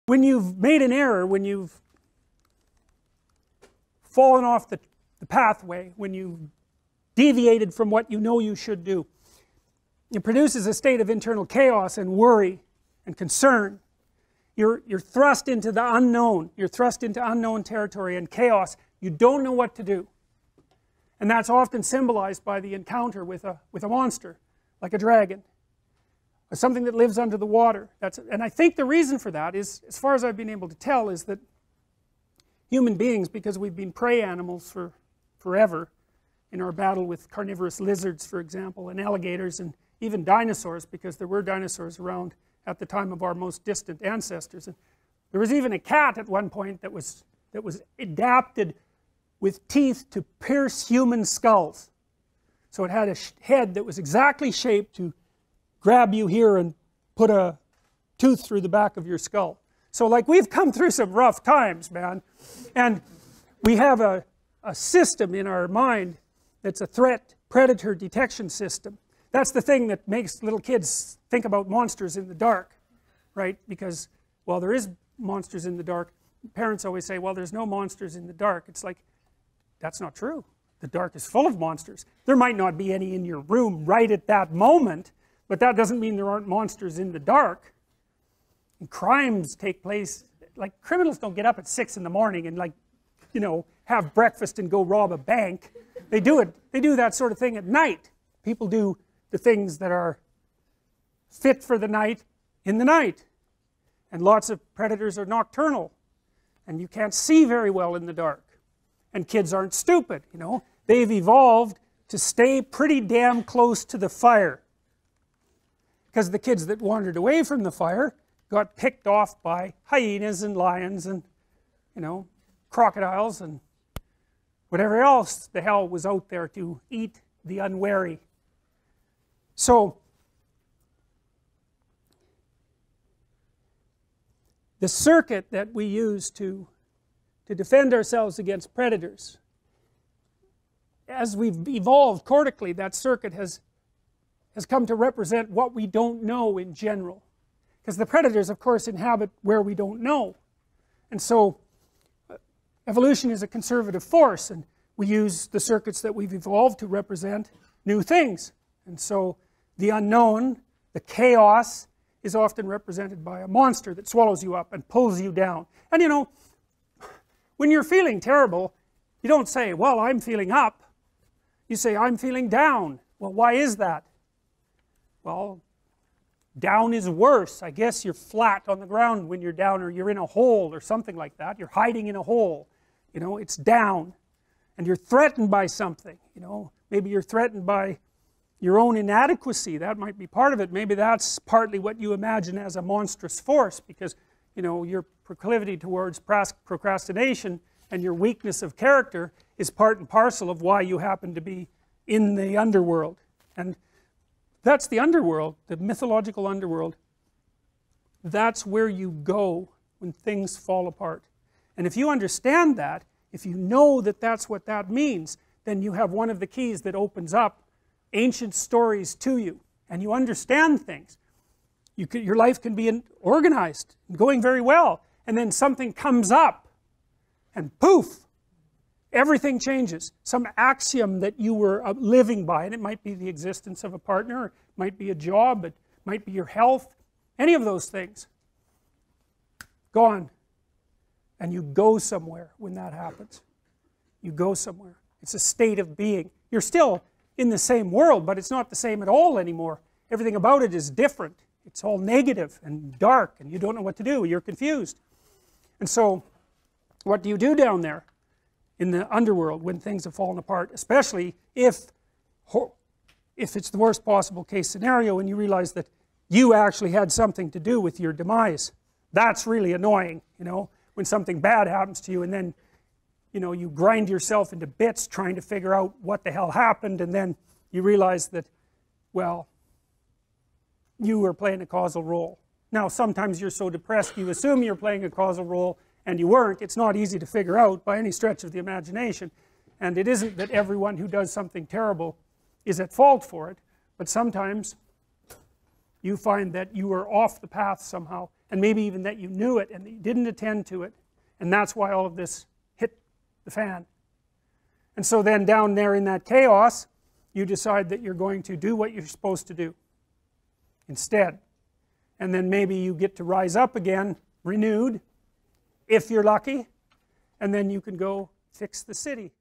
when you've made an error, when you've fallen off the pathway, when you've deviated from what you know you should do, it produces a state of internal chaos and worry and concern. You're thrust into the unknown. You're thrust into unknown territory and chaos. You don't know what to do. And that's often symbolized by the encounter with a monster, like a dragon, or something that lives under the water. And I think the reason for that is, as far as I've been able to tell, is that human beings, because we've been prey animals for forever, in our battle with carnivorous lizards, for example, and alligators, and even dinosaurs, because there were dinosaurs around at the time of our most distant ancestors. And there was even a cat at one point that was adapted with teeth to pierce human skulls. So it had a head that was exactly shaped to grab you here and put a tooth through the back of your skull. So like, we've come through some rough times, man. And we have a system in our mind that's a threat predator detection system. That's the thing that makes little kids think about monsters in the dark, right? Because, well, there is monsters in the dark. Parents always say, well, there's no monsters in the dark. It's like, that's not true. The dark is full of monsters. There might not be any in your room right at that moment, but that doesn't mean there aren't monsters in the dark. And crimes take place, like, criminals don't get up at 6 in the morning and, like, you know, have breakfast and go rob a bank. They do that sort of thing at night. People do the things that are fit for the night in the night. And lots of predators are nocturnal. And you can't see very well in the dark. And kids aren't stupid, you know. They've evolved to stay pretty damn close to the fire. Because the kids that wandered away from the fire got picked off by hyenas and lions and, you know, crocodiles and whatever else the hell was out there to eat the unwary. So the circuit that we use to defend ourselves against predators, as we've evolved cortically, that circuit has come to represent what we don't know in general. Because the predators, of course, inhabit where we don't know. And so evolution is a conservative force, and we use the circuits that we've evolved to represent new things. And so the unknown, the chaos, is often represented by a monster that swallows you up and pulls you down. And you know, when you're feeling terrible, you don't say, well, I'm feeling up. You say, I'm feeling down. Well, why is that? Well, down is worse. I guess you're flat on the ground when you're down, or you're in a hole or something like that. You're hiding in a hole. You know, it's down. And you're threatened by something. You know, maybe you're threatened by your own inadequacy. That might be part of it. Maybe that's partly what you imagine as a monstrous force, because, you know, your proclivity towards procrastination and your weakness of character is part and parcel of why you happen to be in the underworld. And that's the underworld, the mythological underworld. That's where you go when things fall apart. And if you understand that, if you know that that's what that means, then you have one of the keys that opens up ancient stories to you, and you understand things. Your life can be organized, going very well, and then something comes up, and poof, everything changes. Some axiom that you were living by, and it might be the existence of a partner, it might be a job, it might be your health, any of those things, gone. And you go somewhere when that happens. You go somewhere. It's a state of being. You're still in the same world, but it's not the same at all anymore. Everything about it is different. It's all negative and dark, and you don't know what to do. You're confused. And so, what do you do down there in the underworld when things have fallen apart? Especially if it's the worst possible case scenario and you realize that you actually had something to do with your demise. That's really annoying, you know, when something bad happens to you and then, you know, you grind yourself into bits trying to figure out what the hell happened, and then you realize that, well, you were playing a causal role. Now, sometimes you're so depressed you assume you're playing a causal role, and you weren't. It's not easy to figure out by any stretch of the imagination. And it isn't that everyone who does something terrible is at fault for it, but sometimes you find that you are off the path somehow, and maybe even that you knew it and that you didn't attend to it, and that's why all of this hit the fan. And so then down there in that chaos, you decide that you're going to do what you're supposed to do instead. And then maybe you get to rise up again, renewed, if you're lucky, and then you can go fix the city.